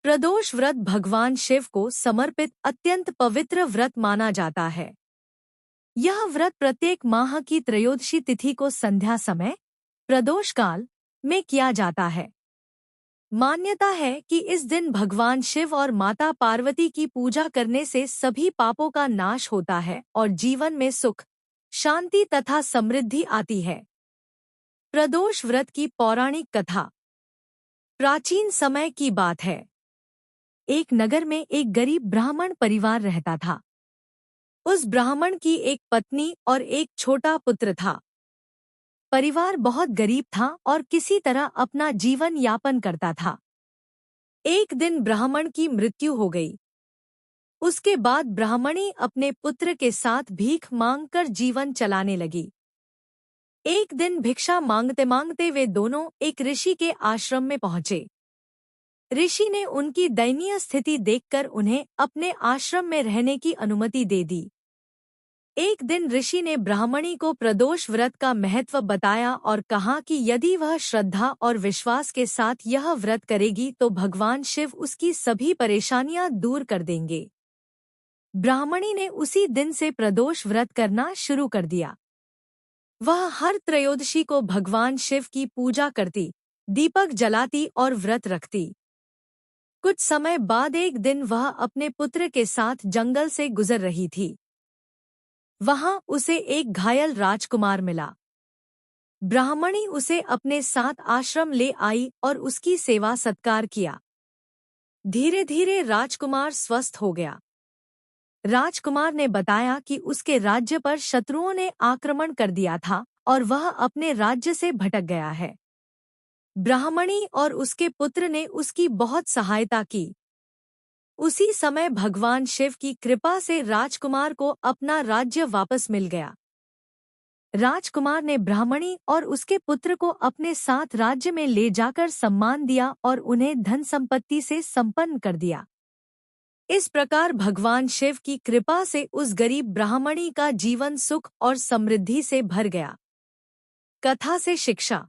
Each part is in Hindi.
प्रदोष व्रत भगवान शिव को समर्पित अत्यंत पवित्र व्रत माना जाता है। यह व्रत प्रत्येक माह की त्रयोदशी तिथि को संध्या समय प्रदोष काल में किया जाता है। मान्यता है कि इस दिन भगवान शिव और माता पार्वती की पूजा करने से सभी पापों का नाश होता है और जीवन में सुख, शांति तथा समृद्धि आती है। प्रदोष व्रत की पौराणिक कथा। प्राचीन समय की बात है। एक नगर में एक गरीब ब्राह्मण परिवार रहता था। उस ब्राह्मण की एक पत्नी और एक छोटा पुत्र था। परिवार बहुत गरीब था और किसी तरह अपना जीवन यापन करता था। एक दिन ब्राह्मण की मृत्यु हो गई। उसके बाद ब्राह्मणी अपने पुत्र के साथ भीख मांगकर जीवन चलाने लगी। एक दिन भिक्षा मांगते मांगते वे दोनों एक ऋषि के आश्रम में पहुंचे। ऋषि ने उनकी दयनीय स्थिति देखकर उन्हें अपने आश्रम में रहने की अनुमति दे दी। एक दिन ऋषि ने ब्राह्मणी को प्रदोष व्रत का महत्व बताया और कहा कि यदि वह श्रद्धा और विश्वास के साथ यह व्रत करेगी तो भगवान शिव उसकी सभी परेशानियां दूर कर देंगे। ब्राह्मणी ने उसी दिन से प्रदोष व्रत करना शुरू कर दिया। वह हर त्रयोदशी को भगवान शिव की पूजा करती, दीपक जलाती और व्रत रखती। कुछ समय बाद एक दिन वह अपने पुत्र के साथ जंगल से गुजर रही थी। वहां उसे एक घायल राजकुमार मिला। ब्राह्मणी उसे अपने साथ आश्रम ले आई और उसकी सेवा सत्कार किया। धीरे धीरे राजकुमार स्वस्थ हो गया। राजकुमार ने बताया कि उसके राज्य पर शत्रुओं ने आक्रमण कर दिया था और वह अपने राज्य से भटक गया है। ब्राह्मणी और उसके पुत्र ने उसकी बहुत सहायता की। उसी समय भगवान शिव की कृपा से राजकुमार को अपना राज्य वापस मिल गया। राजकुमार ने ब्राह्मणी और उसके पुत्र को अपने साथ राज्य में ले जाकर सम्मान दिया और उन्हें धन संपत्ति से संपन्न कर दिया। इस प्रकार भगवान शिव की कृपा से उस गरीब ब्राह्मणी का जीवन सुख और समृद्धि से भर गया। कथा से शिक्षा।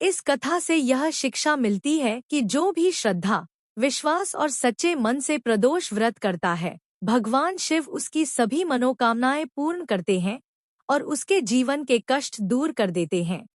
इस कथा से यह शिक्षा मिलती है कि जो भी श्रद्धा, विश्वास और सच्चे मन से प्रदोष व्रत करता है, भगवान शिव उसकी सभी मनोकामनाएं पूर्ण करते हैं और उसके जीवन के कष्ट दूर कर देते हैं।